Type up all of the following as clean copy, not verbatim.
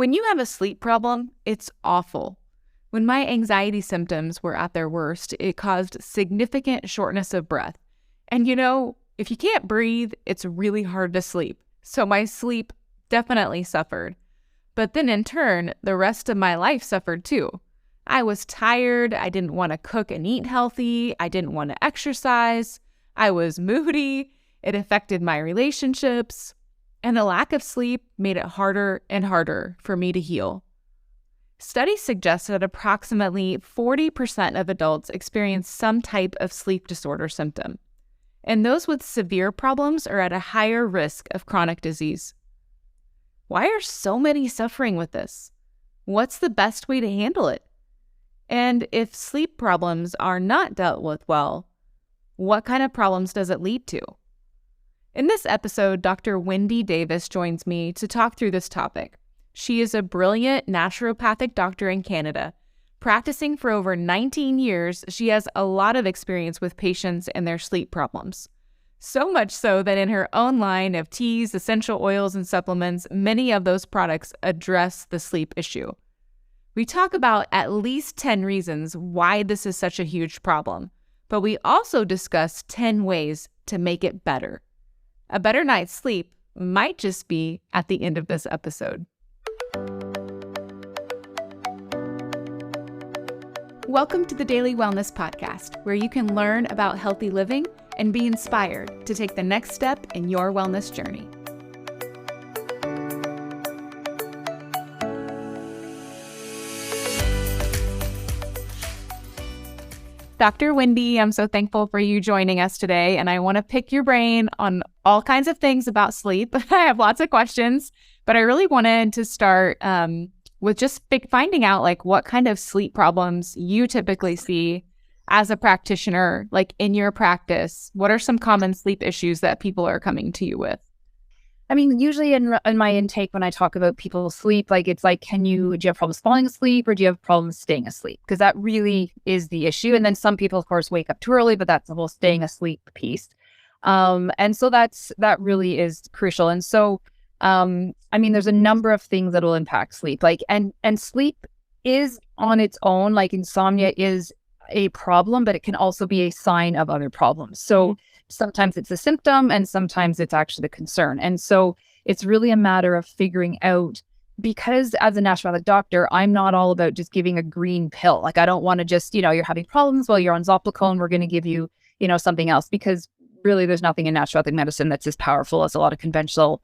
When you have a sleep problem, it's awful. When my anxiety symptoms were at their worst, it caused significant shortness of breath. And if you can't breathe, it's really hard to sleep. So my sleep definitely suffered. But then in turn, the rest of my life suffered too. I was tired. I didn't want to cook and eat healthy. I didn't want to exercise. I was moody. It affected my relationships. And the lack of sleep made it harder and harder for me to heal. Studies suggest that approximately 40% of adults experience some type of sleep disorder symptom. And those with severe problems are at a higher risk of chronic disease. Why are so many suffering with this? What's the best way to handle it? And if sleep problems are not dealt with well, what kind of problems does it lead to? In this episode, Dr. Wendi Davis joins me to talk through this topic. She is a brilliant naturopathic doctor in Canada. Practicing for over 19 years, she has a lot of experience with patients and their sleep problems. So much so that in her own line of teas, essential oils, and supplements, many of those products address the sleep issue. We talk about at least 10 reasons why this is such a huge problem, but we also discuss 10 ways to make it better. A better night's sleep might just be at the end of this episode. Welcome to the Daily Wellness Podcast, where you can learn about healthy living and be inspired to take the next step in your wellness journey. Dr. Wendi, I'm so thankful for you joining us today, and I want to pick your brain on all kinds of things about sleep. I have lots of questions, but I really wanted to start with just finding out what kind of sleep problems you typically see as a practitioner, in your practice. What are some common sleep issues that people are coming to you with? I mean, usually in my intake, when I talk about people's sleep, do you have problems falling asleep or do you have problems staying asleep? Because that really is the issue. And then some people, of course, wake up too early, but that's the whole staying asleep piece. And so that really is crucial. And so, there's a number of things that will impact sleep, and sleep is on its own, insomnia is a problem, but it can also be a sign of other problems. So sometimes it's a symptom and sometimes it's actually the concern. And so it's really a matter of figuring out, because as a naturopathic doctor, I'm not all about just giving a green pill. I don't want to just, you're having problems, well, you're on Zopiclone, we're going to give you, something else, because really there's nothing in naturopathic medicine that's as powerful as a lot of conventional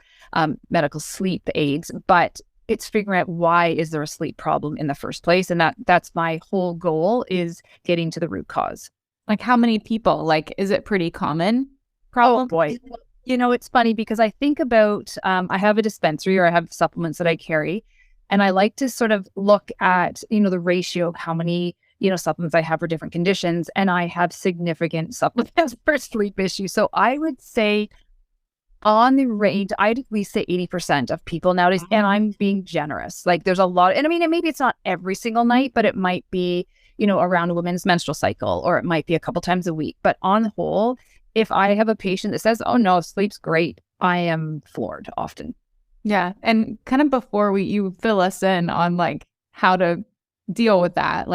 medical sleep aids. But it's figuring out, why is there a sleep problem in the first place? And that's my whole goal, is getting to the root cause. How many people? Is it pretty common problem? Oh boy. It's funny because I think about, I have a dispensary, or I have supplements that I carry, and I like to sort of look at, the ratio of how many, supplements I have for different conditions. And I have significant supplements for sleep issues. So I would say on the range, I'd at least say 80% of people nowadays, and I'm being generous. There's a lot, and maybe it's not every single night, but it might be, around a woman's menstrual cycle, or it might be a couple times a week. But on the whole, if I have a patient that says, oh no, sleep's great, I am floored often. Yeah. And kind of before you fill us in on how to deal with that,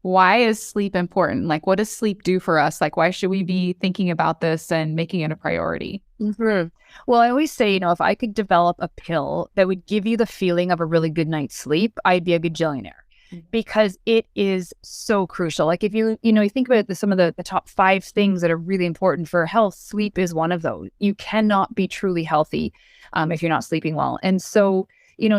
why is sleep important? What does sleep do for us? Why should we be thinking about this and making it a priority? Mm-hmm. Well, I always say, if I could develop a pill that would give you the feeling of a really good night's sleep, I'd be a gajillionaire, because it is so crucial. If you think about some of the top 5 things that are really important for health, sleep is one of those. You cannot be truly healthy if you're not sleeping well. And so,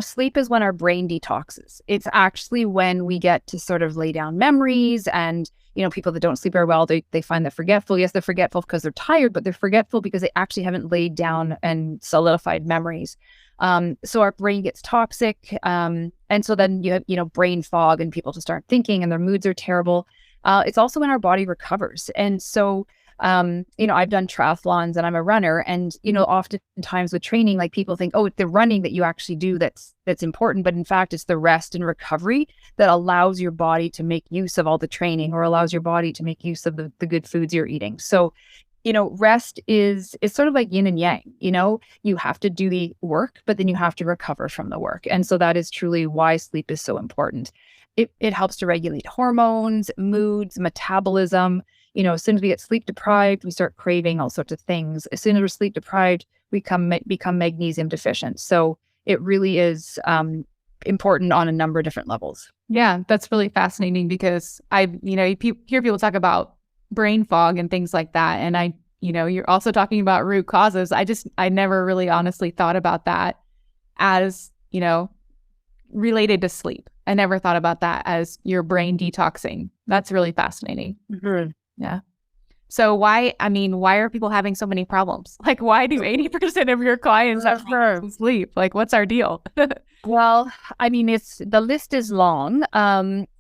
sleep is when our brain detoxes. It's actually when we get to sort of lay down memories. And, people that don't sleep very well, they find they're forgetful. Yes, they're forgetful because they're tired, but they're forgetful because they actually haven't laid down and solidified memories. So our brain gets toxic. And so then you have, brain fog, and people just start thinking and their moods are terrible. It's also when our body recovers. And so, I've done triathlons and I'm a runner, and, oftentimes with training, people think, oh, it's the running that you actually do that's important. But in fact, it's the rest and recovery that allows your body to make use of all the training, or allows your body to make use of the good foods you're eating. So rest is sort of like yin and yang. You have to do the work, but then you have to recover from the work. And so that is truly why sleep is so important. It helps to regulate hormones, moods, metabolism. As soon as we get sleep deprived, we start craving all sorts of things. As soon as we're sleep deprived, we become magnesium deficient. So it really is important on a number of different levels. Yeah, that's really fascinating because you hear people talk about brain fog and things like that. And you're also talking about root causes. I never really honestly thought about that as, related to sleep. I never thought about that as your brain detoxing. That's really fascinating. Mm-hmm. Yeah. So why are people having so many problems? Like, why do 80% of your clients have problems with sleep? Like, what's our deal? Well, the list is long.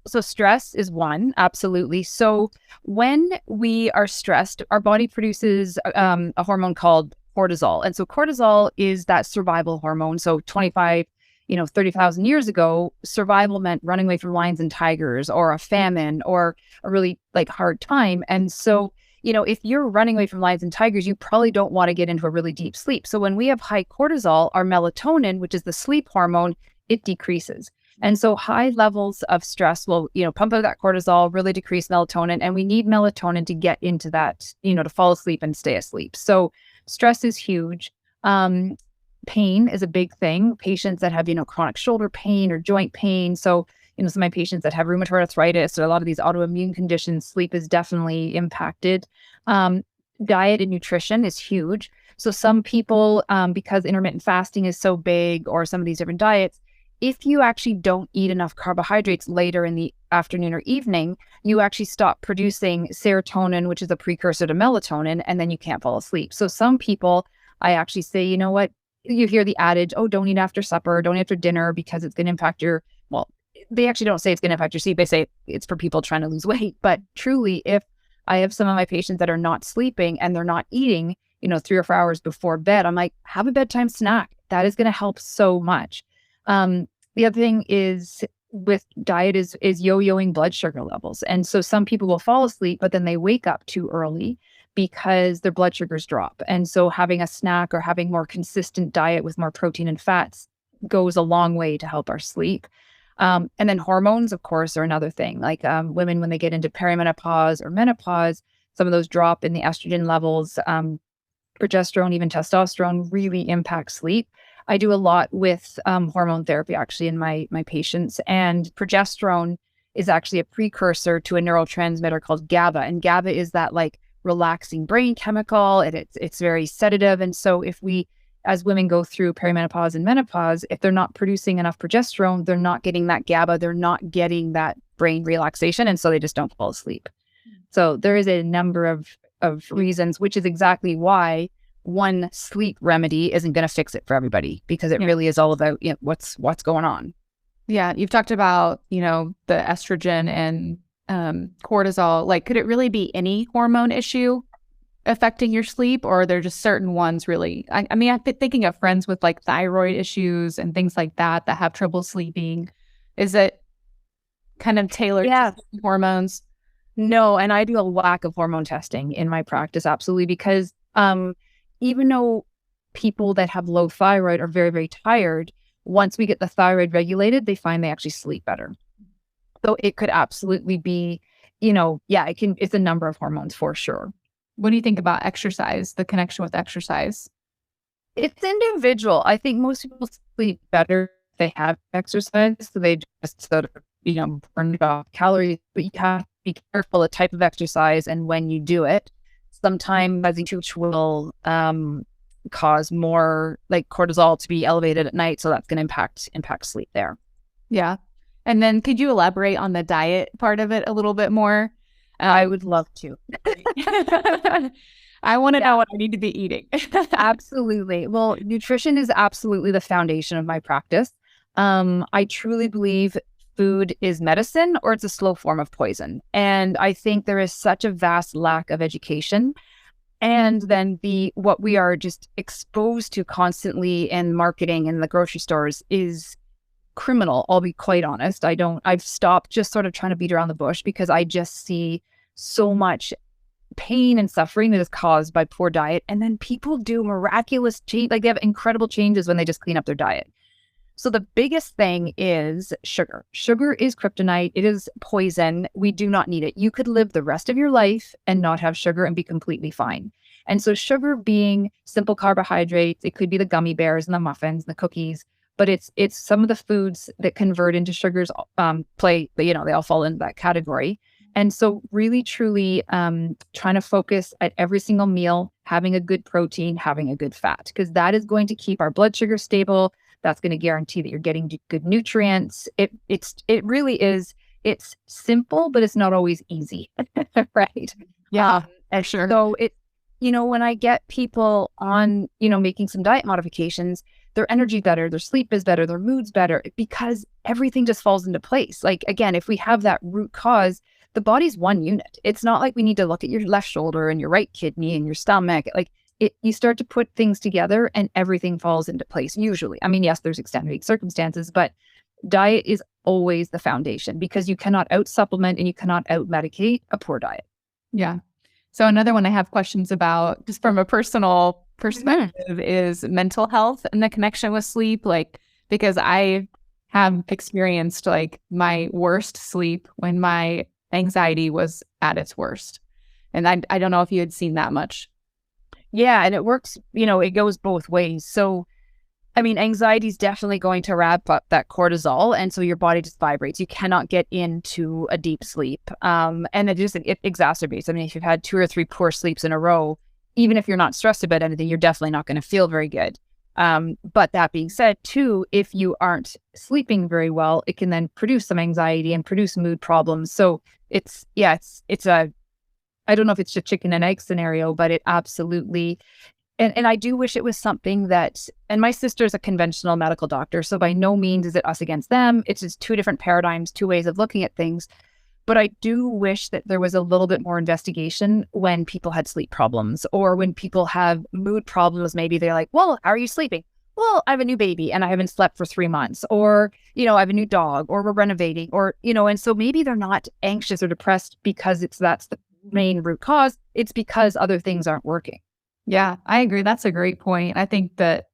So stress is one, absolutely. So when we are stressed, our body produces a hormone called cortisol. And so cortisol is that survival hormone. So 30,000 years ago, survival meant running away from lions and tigers or a famine or a really hard time. And so, if you're running away from lions and tigers, you probably don't want to get into a really deep sleep. So when we have high cortisol, our melatonin, which is the sleep hormone, it decreases. And so high levels of stress will, pump out that cortisol, really decrease melatonin. And we need melatonin to get into that, to fall asleep and stay asleep. So stress is huge. Pain is a big thing. Patients that have, chronic shoulder pain or joint pain. So, some of my patients that have rheumatoid arthritis or a lot of these autoimmune conditions, sleep is definitely impacted. Diet and nutrition is huge. So some people, because intermittent fasting is so big or some of these different diets, if you actually don't eat enough carbohydrates later in the afternoon or evening, you actually stop producing serotonin, which is a precursor to melatonin, and then you can't fall asleep. So some people, I actually say, you know what? You hear the adage, oh, don't eat after supper, don't eat after dinner because it's going to impact they actually don't say it's going to impact your sleep. They say it's for people trying to lose weight. But truly, if I have some of my patients that are not sleeping and they're not eating, 3 or 4 hours before bed, I'm like, have a bedtime snack. That is going to help so much. The other thing is with diet is yo-yoing blood sugar levels. And so some people will fall asleep, but then they wake up too early because their blood sugars drop. And so having a snack or having more consistent diet with more protein and fats goes a long way to help our sleep. And then hormones, of course, are another thing. Like women, when they get into perimenopause or menopause, some of those drop in the estrogen levels. Progesterone, even testosterone, really impacts sleep. I do a lot with hormone therapy, actually, in my patients. And progesterone is actually a precursor to a neurotransmitter called GABA. And GABA is that relaxing brain chemical. It's very sedative. And so if we, as women go through perimenopause and menopause, if they're not producing enough progesterone, they're not getting that GABA, they're not getting that brain relaxation. And so they just don't fall asleep. So there is a number of reasons, which is exactly why one sleep remedy isn't going to fix it for everybody, because it really is all about what's going on. Yeah. You've talked about, the estrogen and cortisol. Could it really be any hormone issue affecting your sleep, or are there just certain ones really? I've been thinking of friends with thyroid issues and things like that have trouble sleeping. Is it kind of tailored to hormones? No, and I do a lack of hormone testing in my practice, absolutely, because even though people that have low thyroid are very, very tired, once we get the thyroid regulated, they find they actually sleep better. So it could absolutely be, it's a number of hormones for sure. What do you think about exercise, the connection with exercise? It's individual. I think most people sleep better if they have exercise, so they just sort of, burn off calories, but you have to be careful the type of exercise and when you do it. Sometimes as which will cause more cortisol to be elevated at night, so that's going to impact sleep there. Yeah. And then could you elaborate on the diet part of it a little bit more? I would love to. I want to know what I need to be eating. Absolutely. Well, nutrition is absolutely the foundation of my practice. I truly believe food is medicine, or it's a slow form of poison. And I think there is such a vast lack of education. And then what we are just exposed to constantly in marketing and the grocery stores is criminal. I'll be quite honest. I've stopped just sort of trying to beat around the bush, because I just see so much pain and suffering that is caused by poor diet. And then people do miraculous change, like they have incredible changes when they just clean up their diet. So the biggest thing is sugar. Sugar is kryptonite. It is poison. We do not need it. You could live the rest of your life and not have sugar and be completely fine. And so sugar being simple carbohydrates, it could be the gummy bears and the muffins and the cookies, but it's some of the foods that convert into sugars they all fall into that category. And so really, truly trying to focus at every single meal, having a good protein, having a good fat, because that is going to keep our blood sugar stable. That's going to guarantee that you're getting good nutrients. It really is. It's simple, but it's not always easy, right? Yeah, sure. So when I get people on, making some diet modifications, their energy better, their sleep is better, their mood's better, because everything just falls into place. Like, again, if we have that root cause, the body's one unit. It's not like we need to look at your left shoulder and your right kidney and your stomach. Like, you start to put things together and everything falls into place usually. I mean, yes, there's extenuating circumstances, but diet is always the foundation, because you cannot out supplement and you cannot out medicate a poor diet. Yeah. So another one I have questions about, just from a personal perspective, is mental health and the connection with sleep. Like, because I have experienced like my worst sleep when my anxiety was at its worst. And I don't know if you had seen that much. Yeah, and it works, it goes both ways. So, I mean, anxiety is definitely going to ramp up that cortisol. And so your body just vibrates. You cannot get into a deep sleep. And it exacerbates. I mean, if you've had 2 or 3 poor sleeps in a row, even if you're not stressed about anything, you're definitely not going to feel very good. But that being said, too, if you aren't sleeping very well, it can then produce some anxiety and produce mood problems. So it's I don't know if it's a chicken and egg scenario, but it absolutely, and I do wish it was something that, and my sister's a conventional medical doctor, so by no means is it us against them. It's just 2 different paradigms, 2 ways of looking at things. But I do wish that there was a little bit more investigation when people had sleep problems, or when people have mood problems. Maybe they're like, well, how are you sleeping? Well, I have a new baby and I haven't slept for 3 months, or, I have a new dog, or we're renovating, or, and so maybe they're not anxious or depressed because that's the main root cause. It's because other things aren't working. Yeah, I agree. That's a great point. I think that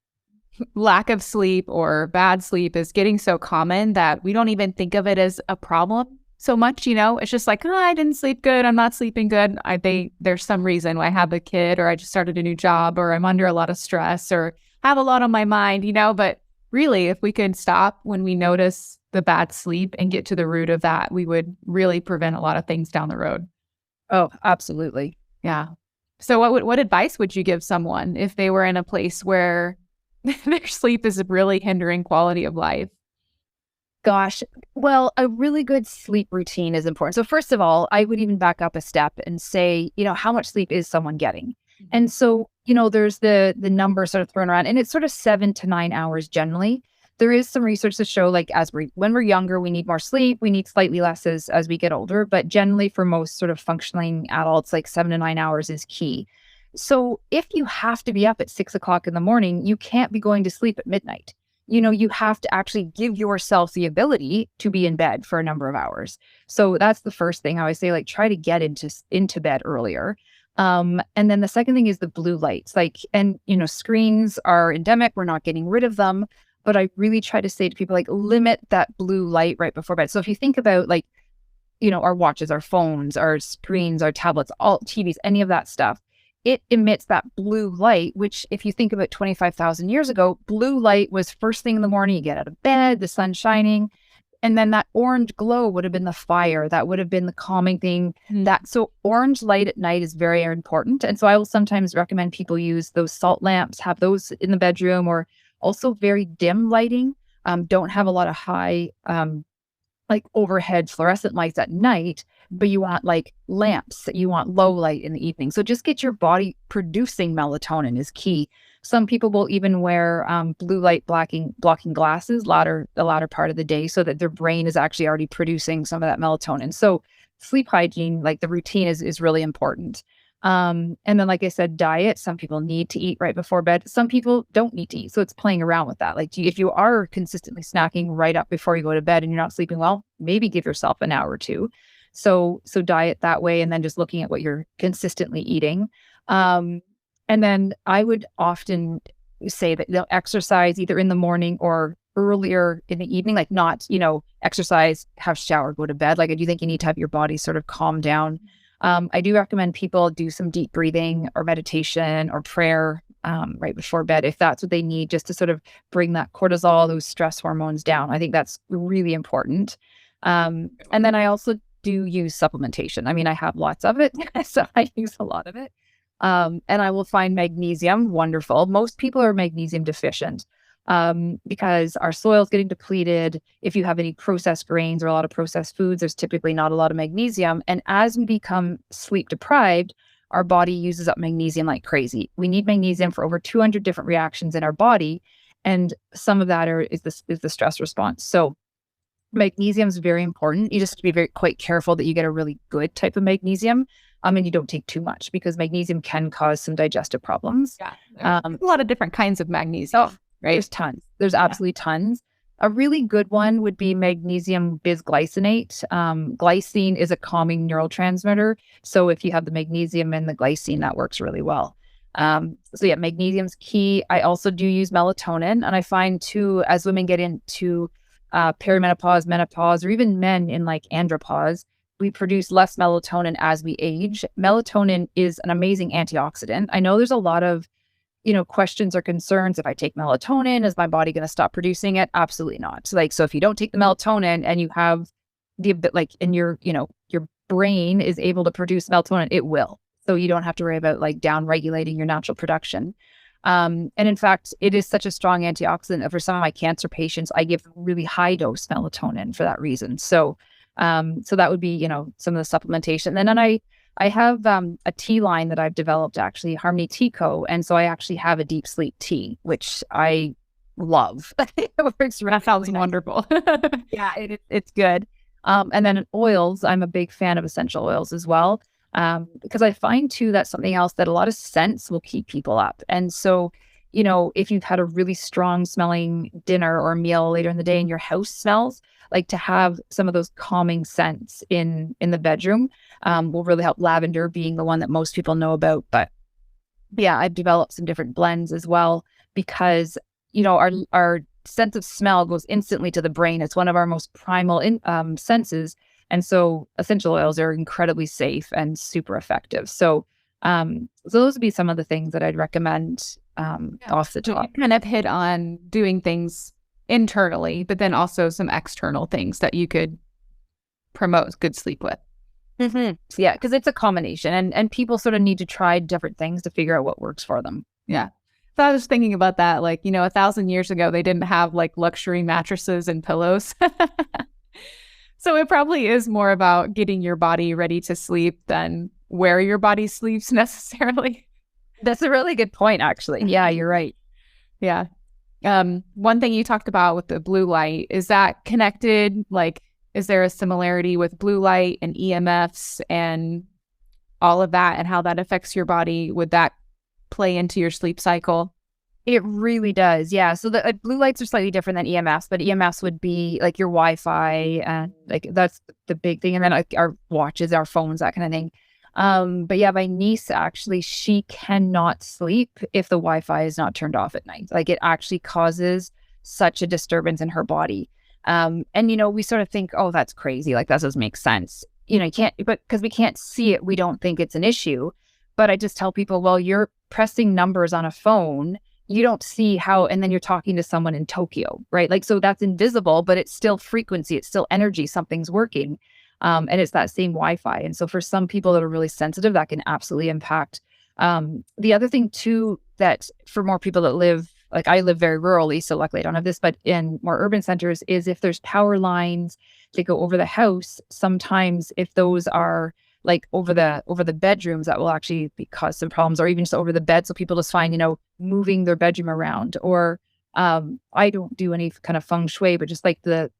lack of sleep or bad sleep is getting so common that we don't even think of it as a problem so much. It's just like, I didn't sleep good, I'm not sleeping good. There's some reason why I have a kid, or I just started a new job, or I'm under a lot of stress, or have a lot on my mind, but really, if we could stop when we notice the bad sleep and get to the root of that, we would really prevent a lot of things down the road. Oh, absolutely. Yeah. So what advice would you give someone if they were in a place where their sleep is really hindering quality of life? Gosh, well, a really good sleep routine is important. So first of all, I would even back up a step and say, how much sleep is someone getting? And so, there's the number sort of thrown around, and it's sort of 7 to 9 hours generally. There is some research to show, like, when we're younger, we need more sleep. We need slightly less as we get older. But generally, for most sort of functioning adults, like 7 to 9 hours is key. So if you have to be up at 6 o'clock in the morning, you can't be going to sleep at midnight. You have to actually give yourself the ability to be in bed for a number of hours. So that's the first thing I always say, like, try to get into bed earlier. And then the second thing is the blue lights. Screens are endemic. We're not getting rid of them. But I really try to say to people, like, limit that blue light right before bed. So if you think about, like, our watches, our phones, our screens, our tablets, all TVs, any of that stuff, it emits that blue light, which, if you think about 25,000 years ago, blue light was first thing in the morning. You get out of bed, the sun shining, and then that orange glow would have been the fire. That would have been the calming thing. So orange light at night is very important. And so I will sometimes recommend people use those salt lamps, have those in the bedroom, or also very dim lighting. Don't have a lot of high, like overhead fluorescent lights at night, but you want like lamps, you want low light in the evening. So just get your body producing melatonin is key. Some people will even wear blue light blocking glasses the latter part of the day, so that their brain is actually already producing some of that melatonin. So sleep hygiene, like the routine is really important. And then, like I said, diet, some people need to eat right before bed. Some people don't need to eat. So it's playing around with that. Like, if you are consistently snacking right up before you go to bed and you're not sleeping well, maybe give yourself an hour or two. So diet that way, and then just looking at what you're consistently eating. And then I would often say that they'll exercise either in the morning or earlier in the evening, like not, exercise, have shower, go to bed. Like I do think you need to have your body sort of calm down. I do recommend people do some deep breathing or meditation or prayer right before bed if that's what they need, just to sort of bring that cortisol, those stress hormones down. I think that's really important. And then I also do use supplementation. I mean, I have lots of it, so I use a lot of it. And I will find magnesium wonderful. Most people are magnesium deficient because our soil is getting depleted. If you have any processed grains or a lot of processed foods, there's typically not a lot of magnesium. And as we become sleep deprived, our body uses up magnesium like crazy. We need magnesium for over 200 different reactions in our body. And some of that is the stress response. So magnesium is very important. You just have to be quite careful that you get a really good type of magnesium. And you don't take too much, because magnesium can cause some digestive problems. Yeah. A lot of different kinds of magnesium, right? There's tons. There's absolutely tons. A really good one would be magnesium bisglycinate. Glycine is a calming neurotransmitter. So if you have the magnesium and the glycine, that works really well. Magnesium's key. I also do use melatonin. And I find too, as women get into perimenopause, menopause, or even men in like andropause, we produce less melatonin as we age. Melatonin is an amazing antioxidant. I know there's a lot of, questions or concerns. If I take melatonin, is my body going to stop producing it? Absolutely not. So if you don't take the melatonin and you have and your brain is able to produce melatonin, it will. So you don't have to worry about like down regulating your natural production. And in fact, it is such a strong antioxidant. For some of my cancer patients, I give really high dose melatonin for that reason. So that would be, some of the supplementation. And then I have a tea line that I've developed, actually, Harmony Tea Co. And so I actually have a deep sleep tea, which I love. That sounds wonderful. Yeah, it's good. And then in oils, I'm a big fan of essential oils as well. Because I find too, that's something else that a lot of scents will keep people up. And so, if you've had a really strong smelling dinner or meal later in the day and your house smells, like to have some of those calming scents in the bedroom will really help. Lavender being the one that most people know about. But yeah, I've developed some different blends as well, because, our sense of smell goes instantly to the brain. It's one of our most primal senses. And so essential oils are incredibly safe and super effective. So those would be some of the things that I'd recommend off the top. You kind of hit on doing things internally, but then also some external things that you could promote good sleep with. Mm-hmm. Yeah, because it's a combination, and people sort of need to try different things to figure out what works for them. Yeah. So I was thinking about that, 1,000 years ago, they didn't have like luxury mattresses and pillows. So it probably is more about getting your body ready to sleep than where your body sleeps necessarily. That's a really good point, actually. Yeah, you're right. Yeah. One thing you talked about with the blue light, is that connected? Like, is there a similarity with blue light and EMFs and all of that and how that affects your body? Would that play into your sleep cycle? It really does. Yeah. So the blue lights are slightly different than EMFs, but EMFs would be like your Wi-Fi, and like that's the big thing. And then like our watches, our phones, that kind of thing. But yeah, my niece actually, she cannot sleep if the Wi-Fi is not turned off at night. Like it actually causes such a disturbance in her body. And we sort of think, oh, that's crazy. Like that doesn't make sense. You can't, but because we can't see it, we don't think it's an issue. But I just tell people, well, you're pressing numbers on a phone. You don't see how, and then you're talking to someone in Tokyo, right? Like, so that's invisible, but it's still frequency. It's still energy. Something's working. And it's that same Wi-Fi. And so for some people that are really sensitive, that can absolutely impact. The other thing too, that for more people that live, like I live very rurally, so luckily I don't have this, but in more urban centers, is if there's power lines that go over the house, sometimes if those are like over the bedrooms, that will actually cause some problems, or even just over the bed. So people just find, moving their bedroom around, or I don't do any kind of feng shui, but just like the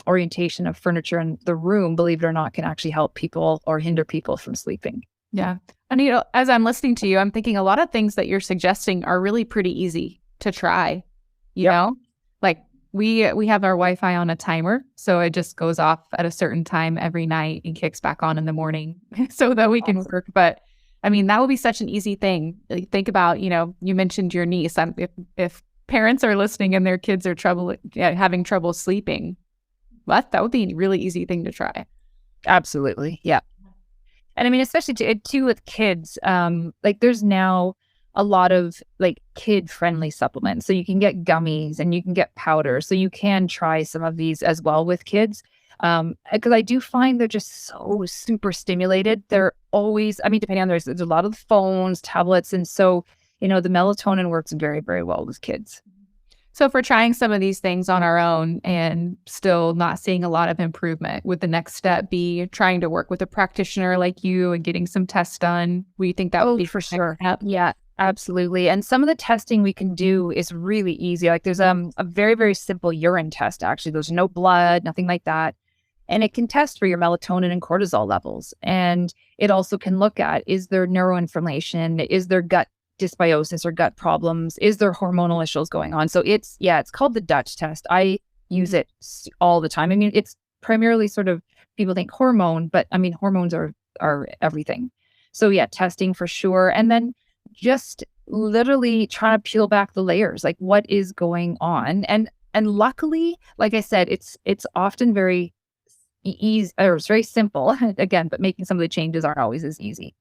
orientation of furniture in the room, believe it or not, can actually help people or hinder people from sleeping. Yeah. And, as I'm listening to you, I'm thinking a lot of things that you're suggesting are really pretty easy to try, you know, like We have our Wi-Fi on a timer, so it just goes off at a certain time every night and kicks back on in the morning so that we can work. But I mean, that would be such an easy thing. Like, think about, you mentioned your niece. If parents are listening and their kids are having trouble sleeping, that would be a really easy thing to try. Absolutely. Yeah. And I mean, especially too with kids, like there's now a lot of like kid friendly supplements. So you can get gummies and you can get powder. So you can try some of these as well with kids. Because I do find they're just so super stimulated. They're always, I mean, depending on there's a lot of phones, tablets. And so, the melatonin works very, very well with kids. So if we're trying some of these things on our own and still not seeing a lot of improvement, would the next step be trying to work with a practitioner like you and getting some tests done? We think that would be for sure. Yeah, absolutely. And some of the testing we can do is really easy. Like there's a very, very simple urine test, actually. There's no blood, nothing like that. And it can test for your melatonin and cortisol levels. And it also can look at, is there neuroinflammation? Is there gut dysbiosis or gut problems? Is there hormonal issues going on? So it's called the Dutch test. I use it all the time. I mean, it's primarily sort of, people think hormone, but I mean, hormones are everything. So yeah, testing for sure. And then just literally trying to peel back the layers, like what is going on. And luckily, like I said, it's often very easy, or it's very simple again, but making some of the changes aren't always as easy.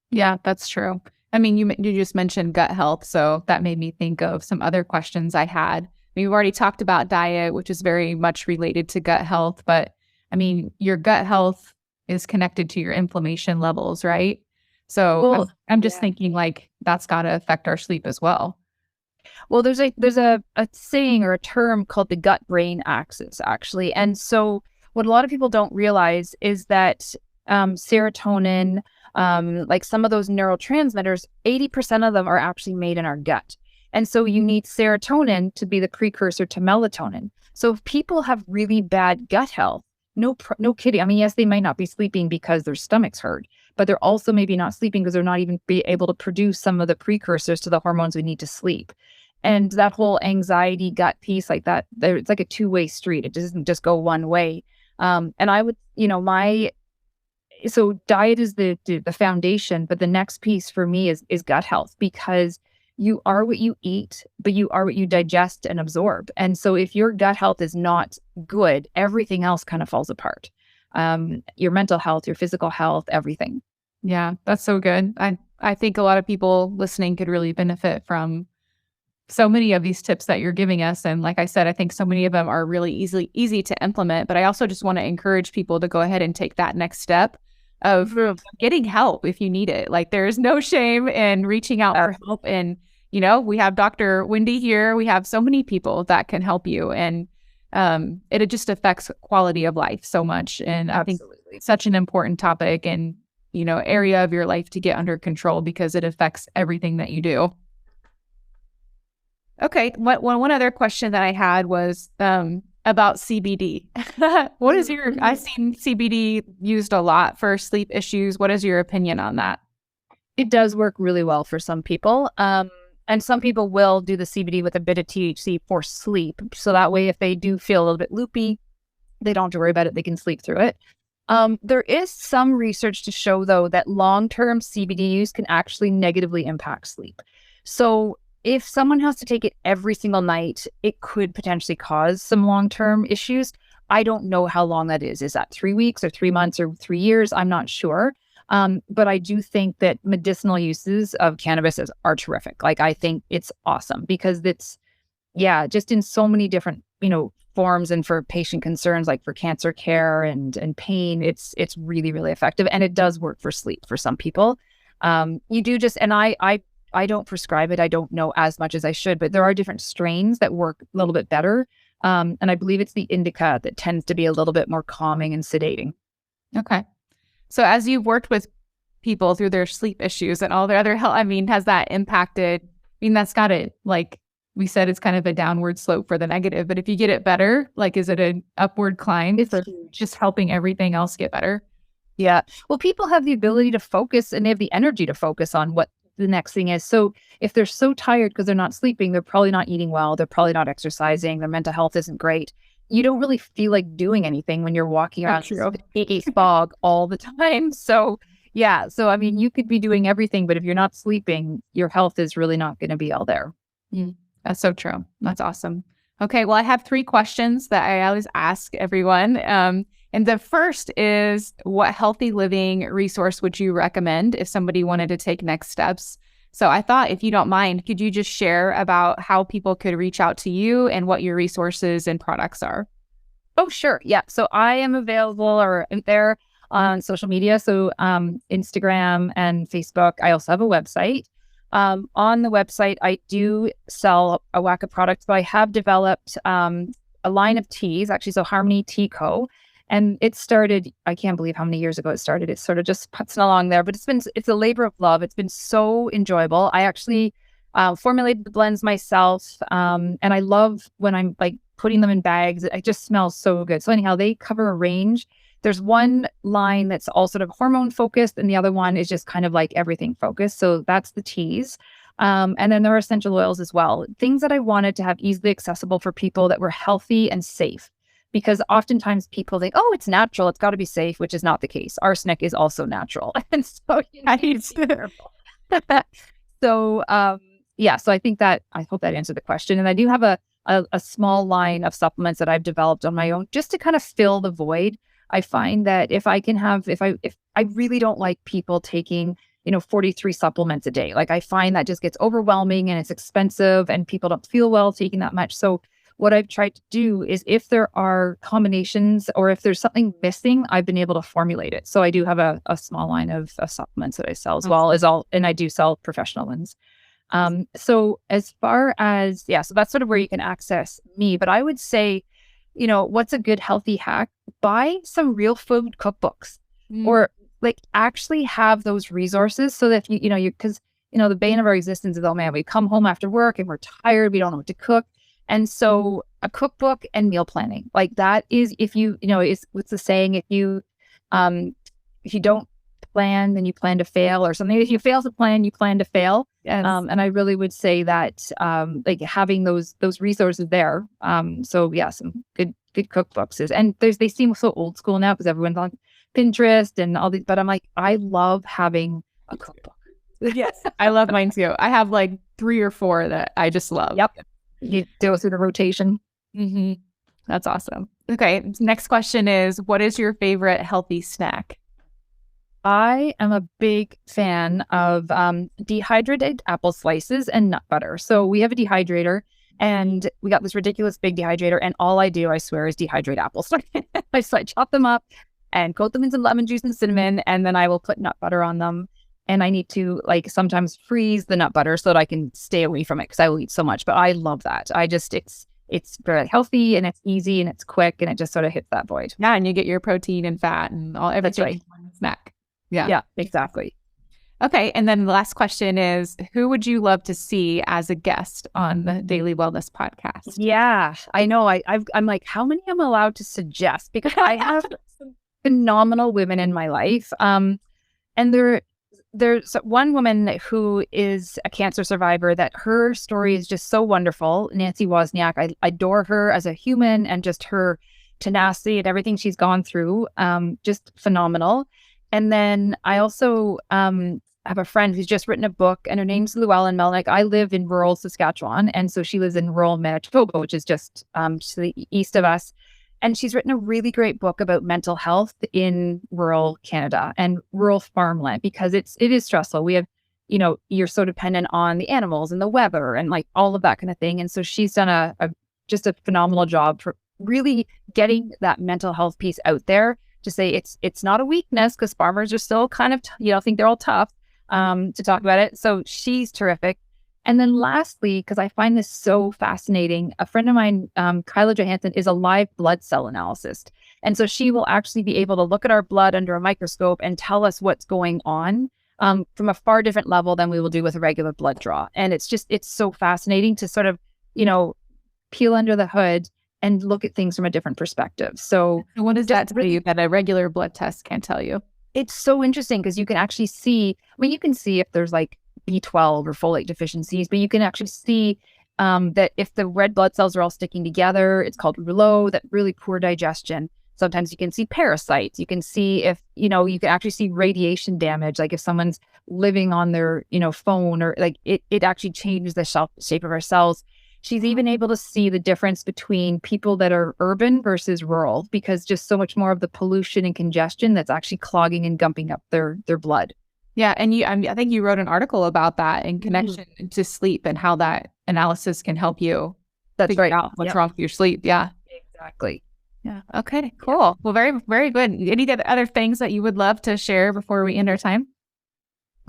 Yeah, that's true. I mean, you just mentioned gut health, so that made me think of some other questions I had. We've already talked about diet, which is very much related to gut health, but I mean, your gut health is connected to your inflammation levels, right? So I'm just thinking like that's got to affect our sleep as well. Well, there's a saying or a term called the gut-brain axis, actually. And so what a lot of people don't realize is that serotonin, like some of those neurotransmitters, 80% of them are actually made in our gut. And so you need serotonin to be the precursor to melatonin. So if people have really bad gut health, no kidding. I mean, yes, they might not be sleeping because their stomach's hurt, but they're also maybe not sleeping because they're not even be able to produce some of the precursors to the hormones we need to sleep. And that whole anxiety gut piece, like that, it's like a two-way street. It doesn't just go one way. And I would, so diet is the foundation, but the next piece for me is gut health, because you are what you eat, but you are what you digest and absorb. And so if your gut health is not good, everything else kind of falls apart. Your mental health, your physical health, everything. Yeah, that's so good. I think a lot of people listening could really benefit from so many of these tips that you're giving us. And like I said, I think so many of them are really easy to implement, but I also just want to encourage people to go ahead and take that next step of getting help if you need it. Like there is no shame in reaching out for help. And, we have Dr. Wendi here. We have so many people that can help you. And it just affects quality of life so much. And I think it's such an important topic and, area of your life to get under control because it affects everything that you do. Okay. One other question that I had was about CBD. I've seen CBD used a lot for sleep issues. What is your opinion on that? It does work really well for some people. And some people will do the CBD with a bit of THC for sleep. So that way, if they do feel a little bit loopy, they don't have to worry about it. They can sleep through it. There is some research to show, though, that long-term CBD use can actually negatively impact sleep. So if someone has to take it every single night, it could potentially cause some long-term issues. I don't know how long that is. Is that 3 weeks or 3 months or 3 years? I'm not sure. But I do think that medicinal uses of cannabis are terrific. Like, I think it's awesome because it's, just in so many different, forms, and for patient concerns, like for cancer care and pain, it's really, really effective. And it does work for sleep for some people. You do just, and I don't prescribe it. I don't know as much as I should, but there are different strains that work a little bit better. And I believe it's the indica that tends to be a little bit more calming and sedating. Okay. So as you've worked with people through their sleep issues and all their other health, has that impacted? That's got it, like we said, it's kind of a downward slope for the negative, but if you get it better, like, is it an upward climb? It's just helping everything else get better? Yeah. Well, people have the ability to focus and they have the energy to focus on what the next thing is, so if they're so tired because they're not sleeping, they're probably not eating well, they're probably not exercising, their mental health isn't great. You don't really feel like doing anything when you're walking around this fog all the time. So yeah. So, I mean, you could be doing everything, but if you're not sleeping, your health is really not going to be all there. That's so true. That's awesome. Okay. Well, I have 3 questions that I always ask everyone. And the first is, what healthy living resource would you recommend if somebody wanted to take next steps? So I thought, if you don't mind, could you just share about how people could reach out to you and what your resources and products are? Oh, sure. Yeah. So I am available or out there on social media. So Instagram and Facebook. I also have a website. On the website, I do sell a whack of products, but I have developed a line of teas, actually. So Harmony Tea Co. And it started, I can't believe how many years ago it started. It's sort of just putzing along there, but it's a labor of love. It's been so enjoyable. I actually formulated the blends myself. And I love when I'm like putting them in bags. It just smells so good. So anyhow, they cover a range. There's one line that's all sort of hormone focused, and the other one is just kind of like everything focused. So that's the teas. And then there are essential oils as well. Things that I wanted to have easily accessible for people that were healthy and safe. Because oftentimes people think, oh, it's natural, it's got to be safe, which is not the case. Arsenic is also natural. And so, so I think that, I hope that answered the question. And I do have a small line of supplements that I've developed on my own just to kind of fill the void. I find that if I really don't like people taking, 43 supplements a day. Like, I find that just gets overwhelming and it's expensive and people don't feel well taking that much. So what I've tried to do is, if there are combinations or if there's something missing, I've been able to formulate it. So I do have a small line of supplements that I sell as well as and I do sell professional ones. So as far as, so that's sort of where you can access me. But I would say, what's a good healthy hack? Buy some real food cookbooks or like actually have those resources so that because the bane of our existence is, oh man, we come home after work and we're tired, we don't know what to cook. And so a cookbook and meal planning, like that is, if it's what's the saying, if you don't plan, then you plan to fail, or something. If you fail to plan, you plan to fail. Yes. And I really would say that like having those resources there. So yeah, some good cookbooks and they seem so old school now because everyone's on Pinterest and all these. But I'm like, I love having a cookbook. Yes, I love mine too. I have like 3 or 4 that I just love. Yep. You go through the rotation. Mm-hmm. That's awesome. Okay. Next question is, what is your favorite healthy snack? I am a big fan of dehydrated apple slices and nut butter. So we have a dehydrator and we got this ridiculous big dehydrator, and all I do, I swear, is dehydrate apples. So I chop them up and coat them in some lemon juice and cinnamon, and then I will put nut butter on them. And I need to sometimes freeze the nut butter so that I can stay away from it because I will eat so much. But I love that. It's very healthy and it's easy and it's quick and it just sort of hits that void. Yeah, and you get your protein and fat and everything in one snack. Yeah, exactly. Okay, and then the last question is, who would you love to see as a guest on the Daily Wellness Podcast? Yeah, I know. I'm like, how many am I allowed to suggest? Because I have some phenomenal women in my life. And there's one woman who is a cancer survivor that her story is just so wonderful. Nancy Wozniak. I adore her as a human and just her tenacity and everything she's gone through. Just phenomenal. And then I also have a friend who's just written a book, and her name's Llewellyn Melnick. I live in rural Saskatchewan, and so she lives in rural Manitoba, which is just to the east of us. And she's written a really great book about mental health in rural Canada and rural farmland, because it is stressful. We have, you're so dependent on the animals and the weather and like all of that kind of thing. And so she's done just a phenomenal job for really getting that mental health piece out there to say it's not a weakness, because farmers are still kind of, think they're all tough to talk about it. So she's terrific. And then lastly, because I find this so fascinating, a friend of mine, Kyla Johansson, is a live blood cell analyst. And so she will actually be able to look at our blood under a microscope and tell us what's going on from a far different level than we will do with a regular blood draw. And it's so fascinating to sort of, peel under the hood and look at things from a different perspective. So what does that tell you that a regular blood test can't tell you? It's so interesting because you can actually see, you can see if there's like B12 or folate deficiencies, but you can actually see that if the red blood cells are all sticking together, it's called rouleau, that really poor digestion. Sometimes you can see parasites. You can see if, you can actually see radiation damage. Like if someone's living on their, phone, or like it actually changes the shape of our cells. She's even able to see the difference between people that are urban versus rural, because just so much more of the pollution and congestion that's actually clogging and gumping up their blood. Yeah. And I think you wrote an article about that in connection to sleep and how that analysis can help you figure out what's wrong with your sleep. Yeah. Exactly. Yeah. Okay, cool. Yeah. Well, very, very good. Any other things that you would love to share before we end our time?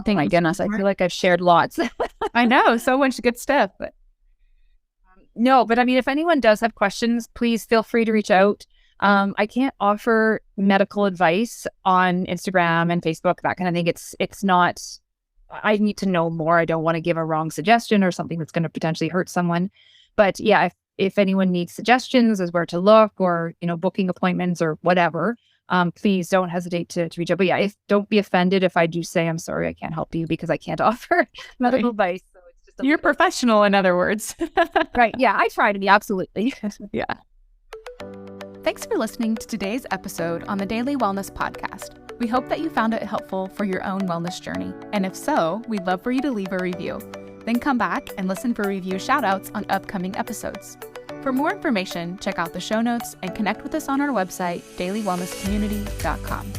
Oh my goodness. I feel like I've shared lots. I know. So much good stuff. But no, but I mean, if anyone does have questions, please feel free to reach out. I can't offer medical advice on Instagram and Facebook, that kind of thing. It's not, I need to know more. I don't want to give a wrong suggestion or something that's going to potentially hurt someone. But yeah, if anyone needs suggestions as where to look, or, booking appointments or whatever, please don't hesitate to reach out. But yeah, don't be offended if I do say, I'm sorry, I can't help you, because I can't offer medical advice. So it's just you're professional, in other words. Right. Yeah, I try to be, absolutely. Yeah. Thanks for listening to today's episode on the Daily Wellness Podcast. We hope that you found it helpful for your own wellness journey. And if so, we'd love for you to leave a review. Then come back and listen for review shoutouts on upcoming episodes. For more information, check out the show notes and connect with us on our website, dailywellnesscommunity.com.